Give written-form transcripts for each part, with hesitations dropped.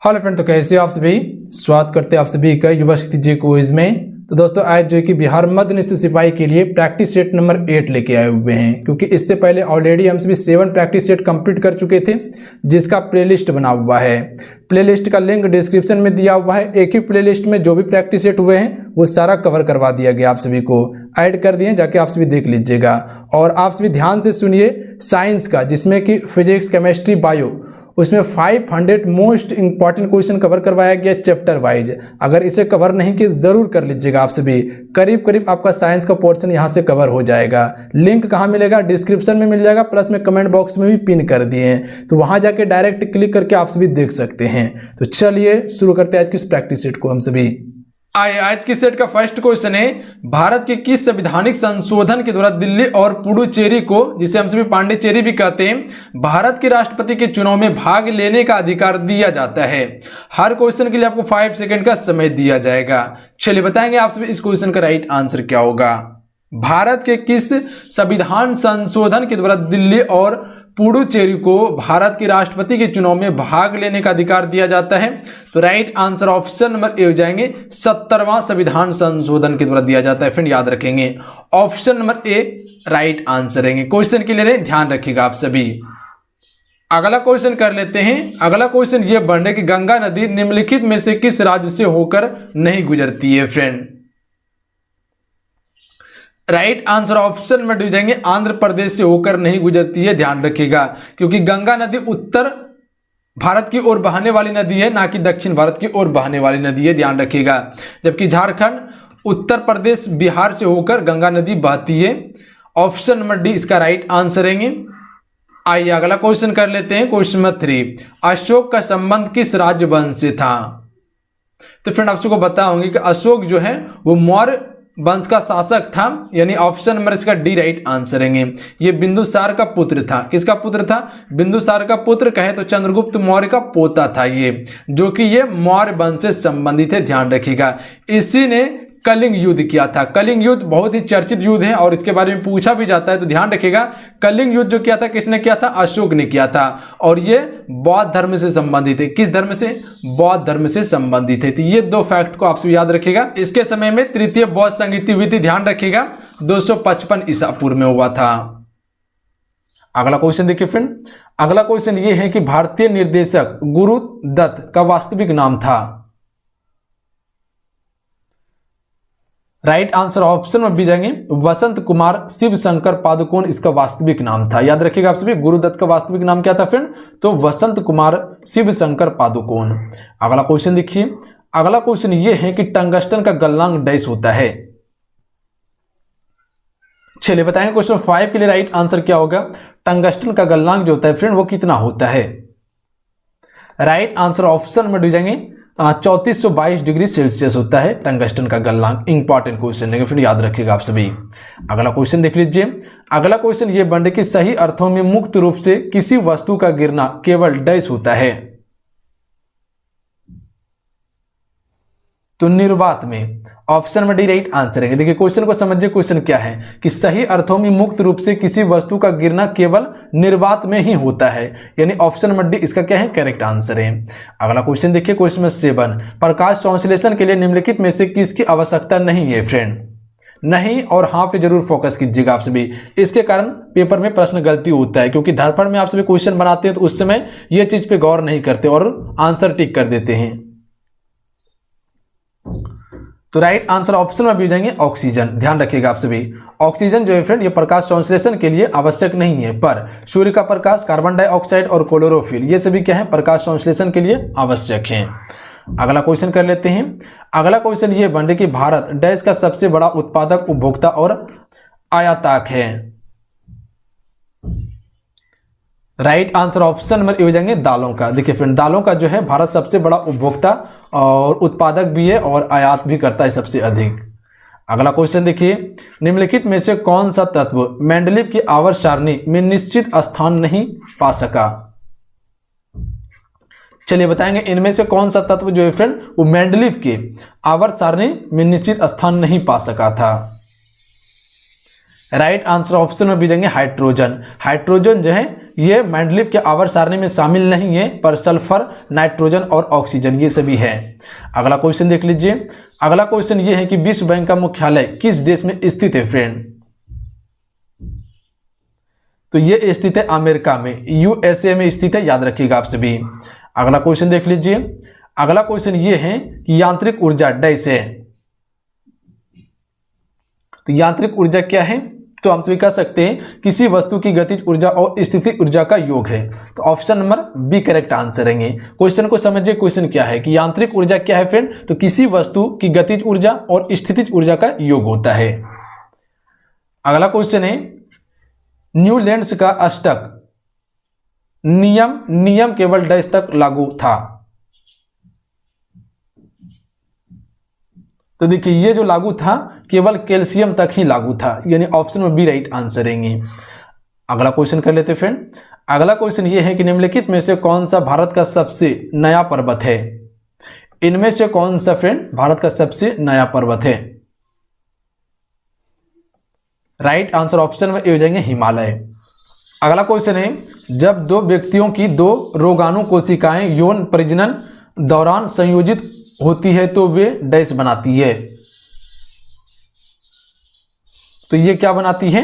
Hello friend, तो कैसे हो आप सभी। स्वागत करते हैं आप सभी का युवा शक्ति जी क्विज में। तो दोस्तों आज जो कि बिहार मध्य नियुक्त सिपाही के लिए प्रैक्टिस सेट नंबर 8 लेके आए हुए हैं, क्योंकि इससे पहले ऑलरेडी हम सभी 7 प्रैक्टिस सेट कंप्लीट कर चुके थे, जिसका प्लेलिस्ट बना हुआ है। प्लेलिस्ट का लिंक डिस्क्रिप्शन में दिया हुआ है। एक ही प्लेलिस्ट में जो भी प्रैक्टिस सेट हुए हैं वो सारा कवर करवा दिया गया, आप सभी को ऐड कर दिए, जाके आप सभी देख लीजिएगा। और आप सभी ध्यान से सुनिए साइंस का, जिसमें कि फिजिक्स, केमिस्ट्री, बायो, उसमें 500 मोस्ट इंपॉर्टेंट क्वेश्चन कवर करवाया गया चैप्टर वाइज। अगर इसे कवर नहीं किए जरूर कर लीजिएगा आप सभी। करीब करीब आपका साइंस का पोर्शन यहाँ से कवर हो जाएगा। लिंक कहाँ मिलेगा? डिस्क्रिप्शन में मिल जाएगा, प्लस में कमेंट बॉक्स में भी पिन कर दिए हैं, तो वहाँ जाके डायरेक्ट क्लिक करके आप सभी देख सकते हैं। तो चलिए शुरू करते हैं आज की इस प्रैक्टिस सेट को हम सभी। आज की सेट का फर्स्ट क्वेश्चन है, भारत के किस संवैधानिक संशोधन के द्वारा दिल्ली और पुडुचेरी को, जिसे हम सभी पांडिचेरी भी कहते हैं, भारत के राष्ट्रपति के चुनाव में भाग लेने का अधिकार दिया जाता है? हर क्वेश्चन के लिए आपको 5 सेकंड का समय दिया जाएगा। चलिए बताएंगे आप सभी इस क्वेश्चन का राइट आंसर क्या होगा। भारत के किस संविधान संशोधन के द्वारा दिल्ली और पुडुचेरी को भारत के राष्ट्रपति के चुनाव में भाग लेने का अधिकार दिया जाता है? तो right answer option number A हो जाएंगे, 70वां संविधान संशोधन के द्वारा दिया जाता है। फ्रेंड याद रखेंगे, option number A right answer रहेंगे। क्वेश्चन के लिए ध्यान रखिएगा आप सभी। अगला क्वेश्चन कर लेते हैं। अगला क्वेश्चन ये बढ़ने की गंगा नदी निम्नलिखित में से किस राज्य से होकर नहीं गुजरती है? फ्रेंड राइट आंसर ऑप्शन में डी जाएंगे, आंध्र प्रदेश से होकर नहीं गुजरती है। ध्यान रखिएगा, क्योंकि गंगा नदी उत्तर भारत की ओर बहने वाली नदी है, ना कि दक्षिण भारत की ओर बहने वाली नदी है। ध्यान रखिएगा, जबकि झारखंड, उत्तर प्रदेश, बिहार से होकर गंगा नदी बहती है। ऑप्शन नंबर डी इसका राइट आंसर रहेंगे। आइए अगला क्वेश्चन कर लेते हैं। क्वेश्चन नंबर 3, अशोक का संबंध किस राज्य वंश से था? तो फ्रेंड आप सबको बताऊंगी कि अशोक जो है वो मौर्य वंश का शासक था, यानी ऑप्शन नंबर इसका डी राइट आंसर रहेंगे। ये बिंदुसार का पुत्र था। किसका पुत्र था? बिंदुसार का पुत्र कहे तो चंद्रगुप्त मौर्य का पोता था ये, जो कि ये मौर्य वंश से संबंधित है। ध्यान रखिएगा, इसी ने कलिंग युद्ध किया था। कलिंग युद्ध बहुत ही चर्चित युद्ध है और इसके बारे में पूछा भी जाता है, तो ध्यान रखिएगा। कलिंग युद्ध जो किया था किसने किया था? अशोक ने किया था, और ये बौद्ध धर्म से संबंधित है। किस धर्म से? बौद्ध धर्म से संबंधित है। तो ये 2 फैक्ट को आप याद रखिएगा। इसके समय में तृतीय बौद्ध संगीति हुई थी। ध्यान रखिएगा, 255 ईसा पूर्व में हुआ था। अगला क्वेश्चन देखिए फ्रेंड। अगला क्वेश्चन ये है कि भारतीय निर्देशक गुरुदत्त का वास्तविक नाम था? राइट आंसर ऑप्शन में भी जाएंगे, वसंत कुमार शिव शंकर पादुकोण इसका वास्तविक नाम था। याद रखिएगा आप सभी, गुरुदत्त का वास्तविक नाम क्या था फ्रेंड? तो वसंत कुमार शिव शंकर पादुकोण। अगला क्वेश्चन देखिए। अगला क्वेश्चन ये है कि टंगस्टन का गलनांक डैश होता है? चलिए बताएंगे क्वेश्चन 5 के लिए राइट आंसर क्या होगा। टंगस्टन का गलनांक जो होता है फ्रेंड वो कितना होता है? राइट आंसर ऑप्शन में डी जाएंगे, 3422 डिग्री सेल्सियस होता है टंगस्टन का गलनांक। इंपॉर्टेंट क्वेश्चन है, फिर याद रखिएगा आप सभी। अगला क्वेश्चन देख लीजिए। अगला क्वेश्चन ये बनने की सही अर्थों में मुक्त रूप से किसी वस्तु का गिरना केवल डैश होता है? तो निर्वात में। ऑप्शन में डी राइट आंसर है। देखिए क्वेश्चन को समझिए, क्वेश्चन क्या है कि सही अर्थों में मुक्त रूप से किसी वस्तु का गिरना केवल निर्वात में ही होता है, यानी ऑप्शन में डी इसका क्या है? करेक्ट आंसर है। अगला क्वेश्चन देखिए, क्वेश्चन में 7, प्रकाश संश्लेषण के लिए निम्नलिखित में से किसकी आवश्यकता नहीं है? फ्रेंड नहीं और हाँ पे जरूर फोकस कीजिएगा आप सभी। इसके कारण पेपर में प्रश्न गलती होता है, क्योंकि दर्पण में आप सभी क्वेश्चन बनाते हैं तो उस समय यह चीज पे गौर नहीं करते और आंसर टिक कर देते हैं। तो राइट आंसर ऑप्शन में भी जाएंगे, ऑक्सीजन। ध्यान रखिएगा आप सभी, ऑक्सीजन जो है फ्रेंड ये प्रकाश संश्लेषण के लिए आवश्यक नहीं है, पर सूर्य का प्रकाश, कार्बन डाइऑक्साइड और क्लोरोफिल ये सभी क्या है? प्रकाश संश्लेषण के लिए आवश्यक हैं। अगला क्वेश्चन कर लेते हैं। अगला क्वेश्चन ये बन रहा है कि भारत देश का सबसे बड़ा उत्पादक, उपभोक्ता और आयातक है? Right answer option number A हो जाएंगे, दालों का। देखिए फ्रेंड दालों का जो है भारत सबसे बड़ा उपभोक्ता और उत्पादक भी है और आयात भी करता है सबसे अधिक। अगला क्वेश्चन देखिए, निम्नलिखित में से कौन सा तत्व मेंडलीव की आवर्त सारणी में निश्चित स्थान नहीं पा सका? चलिए बताएंगे इनमें से कौन सा तत्व जो है फ्रेंड वो मेंडलीव के आवर्त सारणी में निश्चित स्थान नहीं पा सका था? राइट आंसर ऑप्शन में भी जाएंगे हाइड्रोजन। हाइड्रोजन जो है ये मेंडलीव के आवर्त सारणी में शामिल नहीं है, पर सल्फर, नाइट्रोजन और ऑक्सीजन ये सभी है। अगला क्वेश्चन देख लीजिए। अगला क्वेश्चन ये है कि विश्व बैंक का मुख्यालय किस देश में स्थित है फ्रेंड? तो ये स्थित है अमेरिका में, यूएसए में स्थित है, याद रखिएगा आप सभी। अगला क्वेश्चन देख लीजिए। अगला क्वेश्चन ये है कि यांत्रिक ऊर्जा डैश है। तो यांत्रिक ऊर्जा क्या है? तो हम सभी कह सकते हैं किसी वस्तु की गतिज ऊर्जा और स्थितिज ऊर्जा का योग है। तो option number B correct answer है। क्वेश्चन को समझिए, क्वेश्चन क्या है कि यांत्रिक ऊर्जा क्या है फ्रेंड? तो किसी वस्तु की गतिज ऊर्जा और स्थितिज ऊर्जा का योग होता है। अगला क्वेश्चन है न्यूलैंड्स का अष्टक नियम केवल डैश तक लागू था। तो देखिए ये जो लागू था केवल कैल्शियम तक ही लागू था, यानी ऑप्शन में बी राइट आंसर है। अगला क्वेश्चन कर लेते फ्रेंड। अगला क्वेश्चन ये है कि निम्नलिखित में से कौन सा भारत का सबसे नया पर्वत है? इनमें से कौन सा फ्रेंड भारत का सबसे नया पर्वत है? राइट आंसर ऑप्शन में ए हो जाएंगे हिमालय। अगला क्वेश्चन है जब दो व्यक्तियों की दो रोगाणु कोशिकाएं यौन प्रजनन दौरान संयोजित होती है तो वे डैश बनाती है। तो ये क्या बनाती है?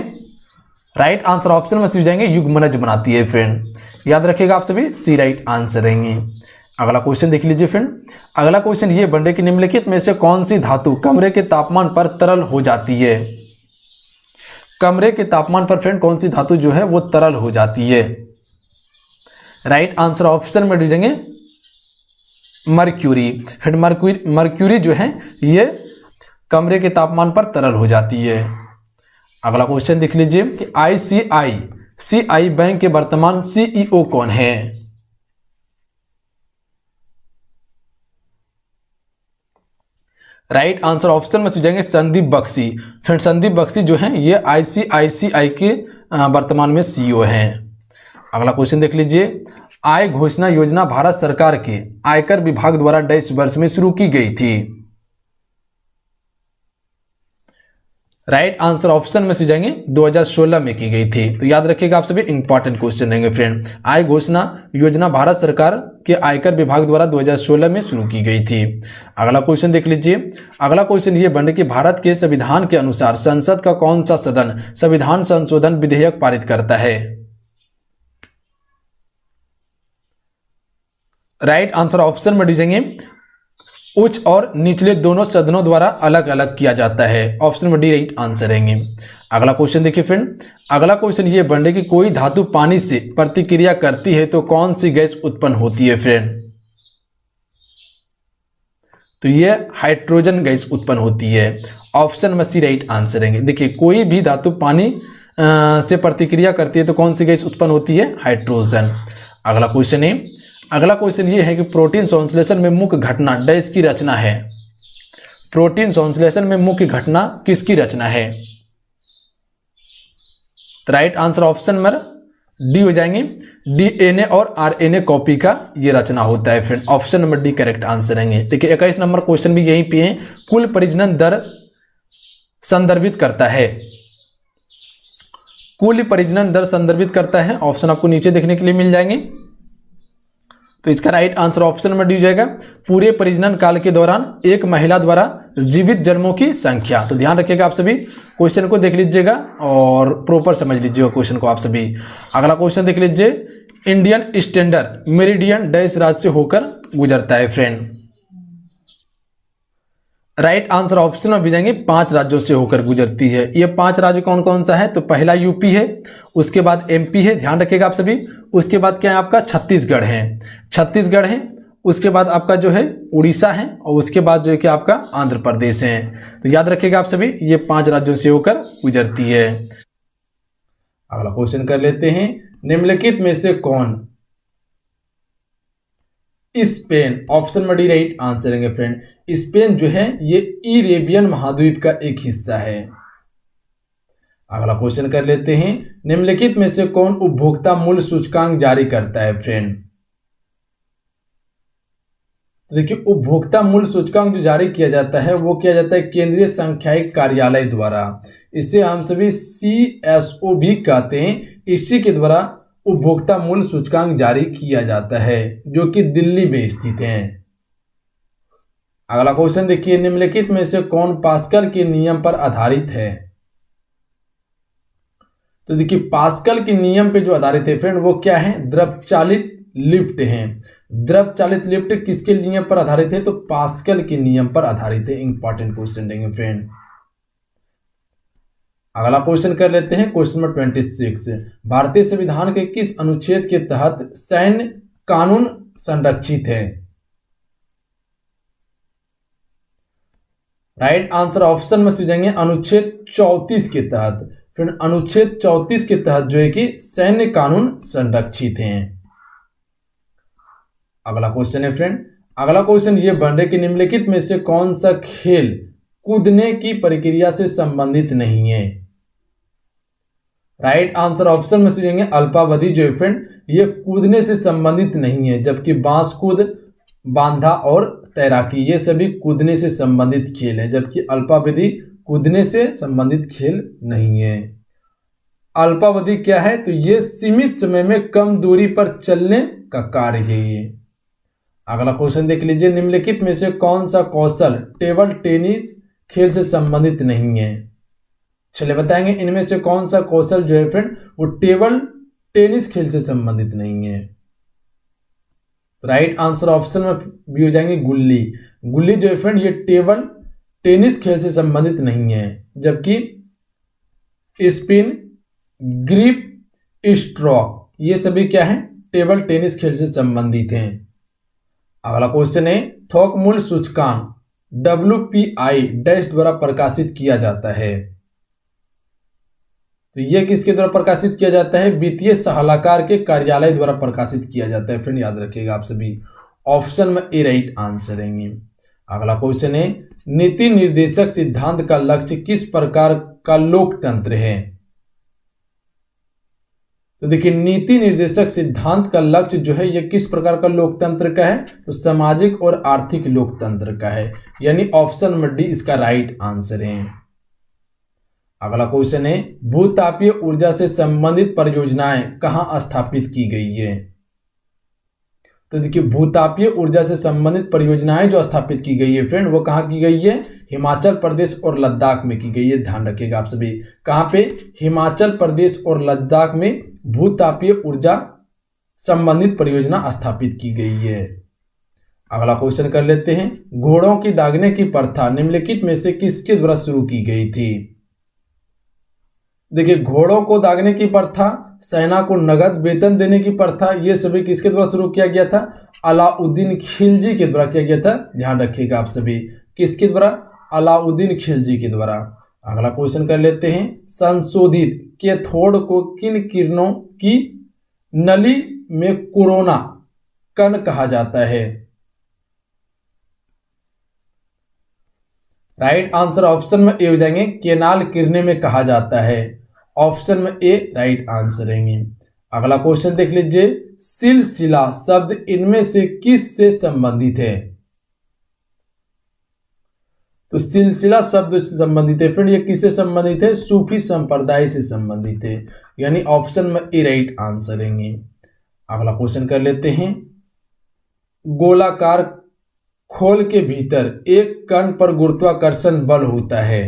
राइट आंसर ऑप्शन में सी जाएंगे युग्मनज बनाती है फ्रेंड, याद रखिएगा आप सभी, सी राइट आंसर रहेंगे। अगला क्वेश्चन देख लीजिए फ्रेंड। अगला क्वेश्चन ये बन रहा कि निम्नलिखित में से कौन सी धातु कमरे के तापमान पर तरल हो जाती है? कमरे के तापमान पर फ्रेंड कौन सी धातु जो है वो तरल हो जाती है? राइट आंसर ऑप्शन में दीजिएंगे मर्क्यूरी। फिर मर्क्यूरी जो है ये कमरे के तापमान पर तरल हो जाती है। अगला क्वेश्चन देख लीजिए कि आईसीआई बैंक के वर्तमान सीईओ कौन है? राइट आंसर ऑप्शन में जाएंगे संदीप बख्शी। फ्रेंड संदीप बख्शी जो है ये आईसीआईसीआई के वर्तमान में सीईओ हैं। अगला क्वेश्चन देख लीजिए। आय घोषणा योजना भारत सरकार के आयकर विभाग द्वारा डैश वर्ष में शुरू की गई थी। राइट आंसर ऑप्शन में से जाएंगे 2016 में की गई थी। तो याद रखिएगा आप सभी, इंपॉर्टेंट क्वेश्चन रहेंगे फ्रेंड। आय घोषणा योजना भारत सरकार के आयकर विभाग द्वारा 2016 में शुरू की गई थी। अगला क्वेश्चन देख लीजिए। अगला क्वेश्चन ये बन कि भारत के संविधान के अनुसार संसद का कौन सा सदन संविधान संशोधन विधेयक पारित करता है? राइट आंसर ऑप्शन में दीजिएंगे उच्च और निचले दोनों सदनों द्वारा अलग अलग किया जाता है। ऑप्शन में डी राइट आंसर रहेंगे। अगला क्वेश्चन देखिए फ्रेंड। अगला क्वेश्चन ये बन रहा कि कोई धातु पानी से प्रतिक्रिया करती है तो कौन सी गैस उत्पन्न होती है फ्रेंड? तो ये हाइड्रोजन गैस उत्पन्न होती है। ऑप्शन में सी राइट आंसर रहेंगे। देखिए कोई भी धातु पानी से प्रतिक्रिया करती है तो कौन सी गैस उत्पन्न होती है? हाइड्रोजन। अगला क्वेश्चन है। अगला क्वेश्चन ये है कि प्रोटीन संश्लेषण में मुख्य घटना डैश की रचना है। प्रोटीन संश्लेषण में मुख्य घटना किसकी रचना है? तो राइट आंसर ऑप्शन में डी हो जाएंगे, डीएनए और आरएनए कॉपी का ये रचना होता है friend. Option number D correct answer रहेंगे। देखिए 21 नंबर क्वेश्चन भी यहीं पे है। कुल प्रजनन दर संदर्भित करता है। कुल प्रजनन दर संदर्भित करता है। ऑप्शन आपको नीचे देखने के लिए मिल जाएंगे। तो इसका राइट आंसर ऑप्शन में डी जाएगा पूरे प्रजनन काल के दौरान एक महिला द्वारा जीवित जन्मों की संख्या। तो ध्यान रखिएगा आप सभी, क्वेश्चन को देख लीजिएगा और प्रॉपर समझ लीजिएगा क्वेश्चन को आप सभी। अगला क्वेश्चन देख लीजिए। इंडियन स्टैंडर्ड मेरिडियन डैश राज्य से होकर गुजरता है फ्रेंड। राइट आंसर ऑप्शन में भी जाएंगे 5 राज्यों से होकर गुजरती है। ये 5 राज्य कौन कौन सा है? तो पहला यूपी है, उसके बाद एमपी है, ध्यान रखिएगा आप सभी। उसके बाद क्या है आपका छत्तीसगढ़ है, उसके बाद आपका जो है उड़ीसा है और उसके बाद जो है कि आपका आंध्र प्रदेश है। तो याद रखिएगा आप सभी, ये 5 राज्यों से होकर गुजरती है। अगला क्वेश्चन कर लेते हैं। निम्नलिखित में से कौन स्पेन? ऑप्शन में डी राइट आंसर रहेंगे फ्रेंड। स्पेन जो है ये इरेबियन महाद्वीप का एक हिस्सा है। अगला क्वेश्चन कर लेते हैं। निम्नलिखित में से कौन उपभोक्ता मूल्य सूचकांक जारी करता है फ्रेंड? देखिए उपभोक्ता मूल्य सूचकांक जो जारी किया जाता है वो किया जाता है केंद्रीय सांख्यिकी कार्यालय द्वारा। इसे हम सभी CSO भी कहते हैं। इसी के द्वारा उपभोक्ता मूल्य सूचकांक जारी किया जाता है, जो कि दिल्ली में स्थित है। अगला क्वेश्चन देखिए, निम्नलिखित में से कौन पास्कल के नियम पर आधारित है? तो देखिए पास्कल के नियम पे जो आधारित है फ्रेंड वो क्या है? द्रव चालित लिफ्ट है। द्रव चालित लिफ्ट किसके नियम पर आधारित है? तो पास्कल के नियम पर आधारित है। इंपॉर्टेंट क्वेश्चन देंगे फ्रेंड। अगला क्वेश्चन कर लेते हैं, क्वेश्चन नंबर 26। भारतीय संविधान के किस अनुच्छेद के तहत सैन्य कानून संरक्षित है? राइट आंसर ऑप्शन में से जाएंगे अनुच्छेद 34 के तहत। फ्रेंड अनुच्छेद 34 के तहत जो है कि सैन्य कानून संरक्षित हैं। अगला क्वेश्चन है फ्रेंड, अगला क्वेश्चन ये बन रहा है कि निम्नलिखित में से कौन सा खेल कूदने की प्रक्रिया से संबंधित नहीं है? राइट आंसर ऑप्शन में से जाएंगे अल्पावधि जो है फ्रेंड ये कूदने से संबंधित नहीं है, जबकि बांस कूद, बांधा और तैराकी ये सभी कूदने से संबंधित खेल है, जबकि अल्पावधि कूदने से संबंधित खेल नहीं है। अल्पावधि क्या है? तो ये सीमित समय में कम दूरी पर चलने का कार्य है ये। अगला क्वेश्चन देख लीजिए, निम्नलिखित में से कौन सा कौशल टेबल टेनिस खेल से संबंधित नहीं है? चलिए बताएंगे इनमें से कौन सा कौशल जो है फ्रेंड वो टेबल टेनिस खेल से संबंधित नहीं है। राइट आंसर ऑप्शन में भी हो जाएंगे गुल्ली। गुल्ली जो है फ्रेंड ये टेबल टेनिस खेल से संबंधित नहीं है, जबकि स्पिन, ग्रिप, स्ट्रोक ये सभी क्या है? टेबल टेनिस खेल से संबंधित हैं। अगला क्वेश्चन है, थोक मूल्य सूचकांक WPI डैश द्वारा प्रकाशित किया जाता है। तो यह किसके द्वारा प्रकाशित किया जाता है? वित्तीय सलाहकार के कार्यालय द्वारा प्रकाशित किया जाता है। फ्रेंड याद रखिएगा आप सभी, ऑप्शन में ए राइट आंसर रहेंगे। अगला क्वेश्चन है, नीति निर्देशक सिद्धांत का लक्ष्य किस प्रकार का लोकतंत्र है? तो देखिए नीति निर्देशक सिद्धांत का लक्ष्य जो है यह किस प्रकार का लोकतंत्र का है? तो सामाजिक और आर्थिक लोकतंत्र का है, यानी ऑप्शन में डी इसका राइट आंसर है। अगला क्वेश्चन है, भूतापीय ऊर्जा से संबंधित परियोजनाएं कहां स्थापित की गई है? तो देखिए भूतापीय ऊर्जा से संबंधित परियोजनाएं जो स्थापित की गई है फ्रेंड वो कहां की गई है? हिमाचल प्रदेश और लद्दाख में की गई है। ध्यान रखिएगा आप सभी, कहां पे? हिमाचल प्रदेश और लद्दाख में भूतापीय ऊर्जा संबंधित परियोजना स्थापित की गई है। अगला क्वेश्चन कर लेते हैं, घोड़ों की दागने की प्रथा निम्नलिखित में से किसके द्वारा शुरू की गई थी? देखिए घोड़ों को दागने की प्रथा, सेना को नगद वेतन देने की प्रथा ये सभी किसके द्वारा शुरू किया गया था? अलाउद्दीन खिलजी के द्वारा किया गया था। ध्यान रखिएगा आप सभी, किसके द्वारा? अलाउद्दीन खिलजी के द्वारा। अगला क्वेश्चन कर लेते हैं, संशोधित कैथोड को किन किरणों की नली में कोरोना कण कहा जाता है? राइट आंसर ऑप्शन में ए हो जाएंगे केनाल किरणें में कहा जाता है। ऑप्शन में ए राइट आंसर रहेंगे। अगला क्वेश्चन देख लीजिए, सिलसिला शब्द इनमें से किस से संबंधित है? तो सिलसिला शब्द से संबंधित है फ्रेंड, ये किससे संबंधित है? सूफी संप्रदाय से संबंधित है, यानी ऑप्शन में ए राइट आंसर रहेंगे। अगला क्वेश्चन कर लेते हैं, गोलाकार खोल के भीतर एक कण पर गुरुत्वाकर्षण बल होता है।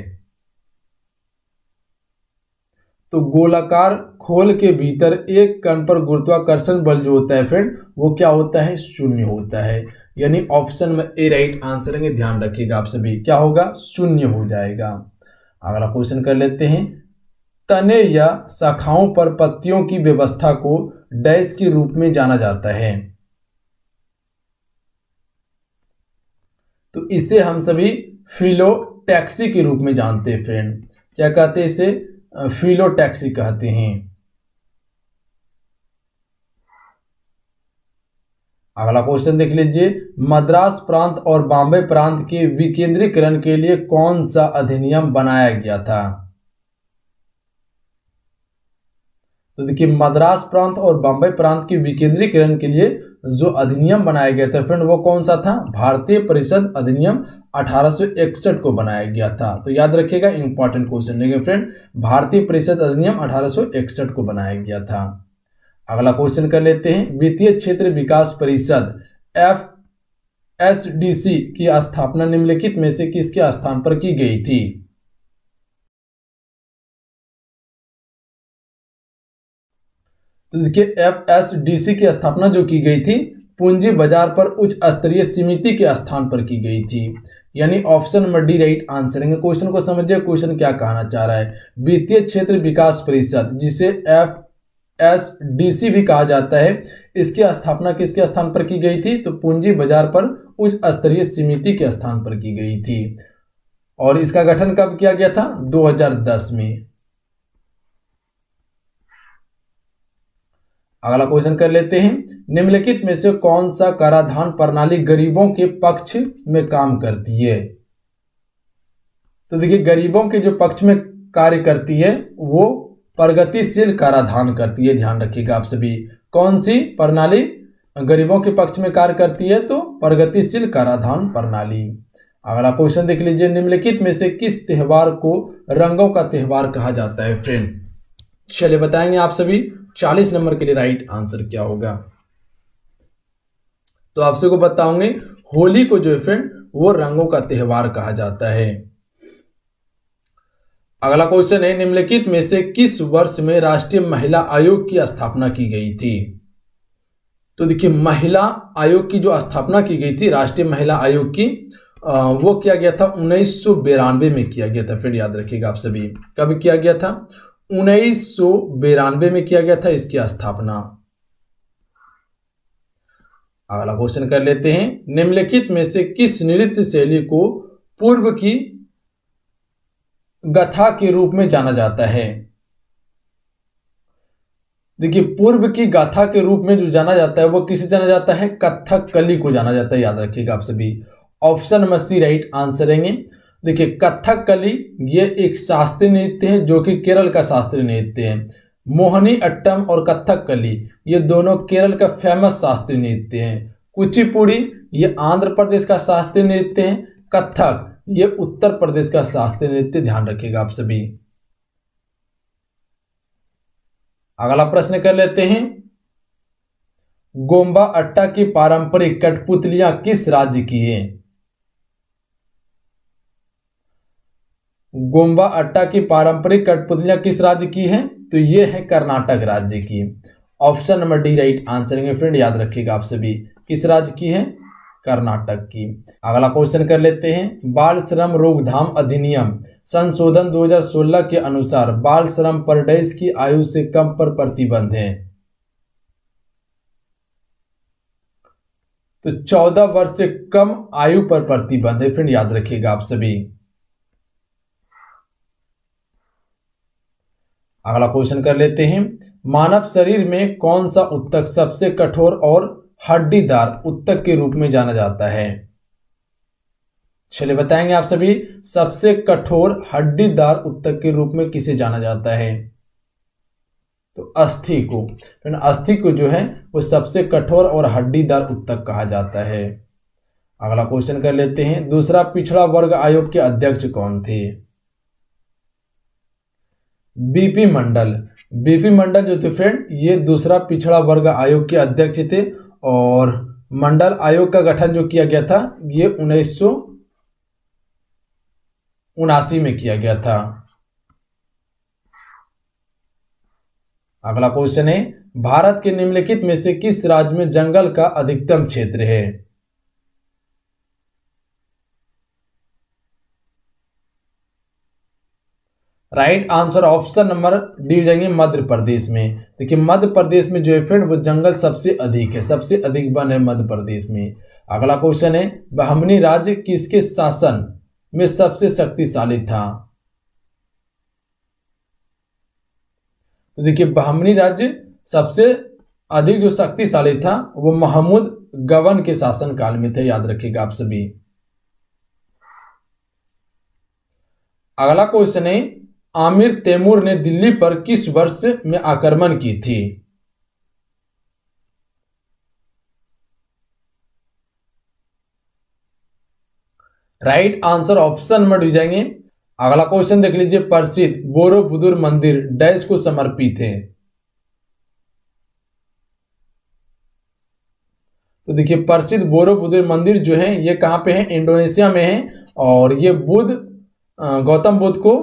तो गोलाकार खोल के भीतर एक कण पर गुरुत्वाकर्षण बल जो होता है फ्रेंड वो क्या होता है? शून्य होता है, यानी ऑप्शन में ए राइट आंसर है। ध्यान रखिएगा आप सभी, क्या होगा? शून्य हो जाएगा। अगला क्वेश्चन कर लेते हैं, तने या शाखाओं पर पत्तियों की व्यवस्था को डैश के रूप में जाना जाता है। तो इसे हम सभी फिलोटैक्सी के रूप में जानते हैं फ्रेंड। क्या कहते हैं इसे? फिलोटैक्सी कहते हैं। अगला क्वेश्चन देख लीजिए, मद्रास प्रांत और बॉम्बे प्रांत के विकेंद्रीकरण के लिए कौन सा अधिनियम बनाया गया था? तो देखिए मद्रास प्रांत और बॉम्बे प्रांत के विकेंद्रीकरण के लिए जो अधिनियम बनाया गया था फ्रेंड वो कौन सा था? भारतीय परिषद अधिनियम 1861 को बनाया गया था। तो याद रखिएगा, इंपॉर्टेंट क्वेश्चन है फ्रेंड, भारतीय परिषद अधिनियम 1861 को बनाया गया था। अगला क्वेश्चन कर लेते हैं, वित्तीय क्षेत्र विकास परिषद FSDC की स्थापना निम्नलिखित में से किसके स्थान पर की गई थी? तो देखिए FSDC की स्थापना जो की गई थी पूंजी बाजार पर उच्च स्तरीय समिति के स्थान पर की गई थी, यानी option number D right answer है। क्वेश्चन को समझिए, क्वेश्चन क्या कहना चाह रहा है। वित्तीय क्षेत्र विकास परिषद जिसे FSDC भी कहा जाता है, इसकी स्थापना किसके स्थान पर की गई थी? तो पूंजी बाजार पर उच्च स्तरीय समिति के स्थान पर की गई थी और इसका गठन कब किया गया था? 2010 में। अगला क्वेश्चन कर लेते हैं, निम्नलिखित में से कौन सा कराधान प्रणाली गरीबों के पक्ष में काम करती है? तो देखिए गरीबों के जो पक्ष में कार्य करती है वो प्रगतिशील कराधान करती है। ध्यान रखिएगा आप सभी, कौन सी प्रणाली गरीबों के पक्ष में कार्य करती है? तो प्रगतिशील कराधान प्रणाली। अगला क्वेश्चन देख लीजिए, निम्नलिखित में से किस त्योहार को रंगों का त्योहार कहा जाता है? फ्रेंड चलिए बताएंगे आप सभी। 40 नंबर के लिए राइट आंसर क्या होगा? तो आपसे को बताओगे, होली को जो है फ्रेंड वो रंगों का त्योहार कहा जाता है। अगला क्वेश्चन है, निम्नलिखित में से किस वर्ष में राष्ट्रीय महिला आयोग की स्थापना की गई थी? तो देखिए महिला आयोग की जो स्थापना की गई थी, राष्ट्रीय महिला आयोग की, वो किया गया था 1992 में किया गया था। फ्रेंड याद रखिएगा आप सभी, कब किया गया था? 1992 में किया गया था इसकी स्थापना। अगला क्वेश्चन कर लेते हैं, निम्नलिखित में से किस नृत्य शैली को पूर्व की गाथा के रूप में जाना जाता है? देखिए पूर्व की गाथा के रूप में जो जाना जाता है वो किसे जाना जाता है? कथकली को जाना जाता है। याद रखिएगा आप सभी, option number C right answer है। देखिए कथकली ये एक शास्त्रीय नृत्य है जो कि केरल का शास्त्रीय नृत्य है। मोहिनी अट्टम और कथकली ये दोनों केरल का फेमस शास्त्रीय नृत्य है। कुचिपुड़ी ये आंध्र प्रदेश का शास्त्रीय नृत्य है। कथक ये उत्तर प्रदेश का शास्त्रीय नृत्य। ध्यान रखिएगा आप सभी। अगला प्रश्न कर लेते हैं, गोम्बा अट्टा की पारंपरिक कठपुतलियां किस राज्य की है? गोम्बा अट्टा की पारंपरिक कठपुतलियां किस राज्य की हैं? तो ये है कर्नाटक राज्य की। Option number D right answer है। फ्रेंड याद रखिएगा आप सभी, किस राज्य की है? कर्नाटक की। अगला क्वेश्चन कर लेते हैं, बाल श्रम रोकथाम अधिनियम संशोधन 2016 के अनुसार बाल श्रम परदेश की आयु से कम पर प्रतिबंध है। तो 14 वर्ष से कम आयु पर प्रतिबंध है। फ्रेंड याद रखिएगा आप सभी। अगला क्वेश्चन कर लेते हैं, मानव शरीर में कौन सा ऊतक सबसे कठोर और हड्डीदार ऊतक के रूप में जाना जाता है? चलिए बताएंगे आप सभी, सबसे कठोर हड्डीदार ऊतक के रूप में किसे जाना जाता है? तो अस्थि को। अस्थि को जो है वो सबसे कठोर और हड्डीदार ऊतक कहा जाता है। अगला क्वेश्चन कर लेते हैं, दूसरा पिछड़ा वर्ग आयोग के अध्यक्ष कौन थे? बीपी मंडल। बीपी मंडल जो थे फ्रेंड ये दूसरा पिछड़ा वर्ग आयोग के अध्यक्ष थे और मंडल आयोग का गठन जो किया गया था ये 1979 में किया गया था। अगला क्वेश्चन है, भारत के निम्नलिखित में से किस राज्य में जंगल का अधिकतम क्षेत्र है? Right answer option number D हो जाएंगे मध्य प्रदेश में। देखिए मध्य प्रदेश में जो है फ्रेंड वो जंगल सबसे अधिक है, सबसे अधिक वन है मध्य प्रदेश में। अगला क्वेश्चन है, बहमनी राज्य किसके शासन में सबसे शक्तिशाली था? तो देखिए बहमनी राज्य सबसे अधिक जो शक्तिशाली था वो महमूद गबन के शासन काल में थे। याद रखिएगा आप सभी। अगला क्वेश्चन है, आमिर तैमूर ने दिल्ली पर किस वर्ष में आक्रमण की थी? Right answer option number D जाएंगे। अगला क्वेश्चन देख लीजिए, प्रसिद्ध बोरोबुदुर मंदिर डैश को समर्पित है? तो देखिए प्रसिद्ध बोरोबुदुर मंदिर जो है ये कहाँ पे है, इंडोनेशिया में है, और ये गौतम बुद्ध को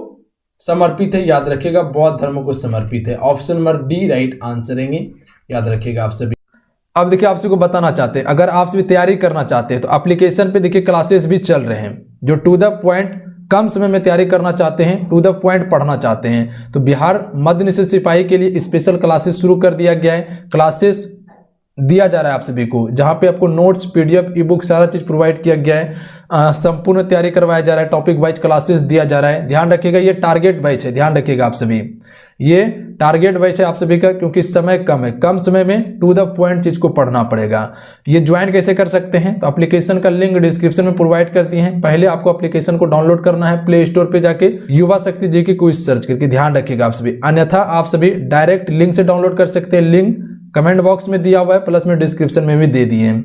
समर्पित है, याद रखिएगा, बौद्ध धर्म को समर्पित है। Option number D right answer है, याद रखिएगा आप सभी। अब देखिए आपसे को बताना चाहते हैं, अगर आप सभी तैयारी करना चाहते हैं तो एप्लीकेशन पे देखिए क्लासेस भी चल रहे हैं, जो टू द पॉइंट कम समय में तैयारी करना चाहते हैं, टू द पॉइंट पढ़ना चाहते हैं, तो बिहार मध्य निश्चित सिपाही के लिए स्पेशल क्लासेस शुरू कर दिया गया है। क्लासेस दिया जा रहा है आप सभी को, जहां पे आपको नोट्स, पीडीएफ, ई बुक सारा चीज प्रोवाइड किया गया है। संपूर्ण तैयारी करवाया जा रहा है, टॉपिक वाइज क्लासेस दिया जा रहा है। ध्यान रखिएगा ये टारगेट बैच है, ध्यान रखिएगा आप सभी, ये टारगेट बैच है आप सभी का, क्योंकि समय कम है, कम समय में टू द पॉइंट चीज को पढ़ना पड़ेगा। ये ज्वाइन कैसे कर सकते हैं, तो एप्लीकेशन का लिंक डिस्क्रिप्शन में प्रोवाइड करती हैं। पहले आपको एप्लीकेशन को डाउनलोड करना है प्ले स्टोर पे जाके युवा शक्ति जी की क्विज सर्च करके, ध्यान रखिएगा आप सभी। अन्यथा आप सभी डायरेक्ट लिंक से डाउनलोड कर सकते हैं, लिंक कमेंट बॉक्स में दिया हुआ है, प्लस में डिस्क्रिप्शन में भी दे दिए हैं।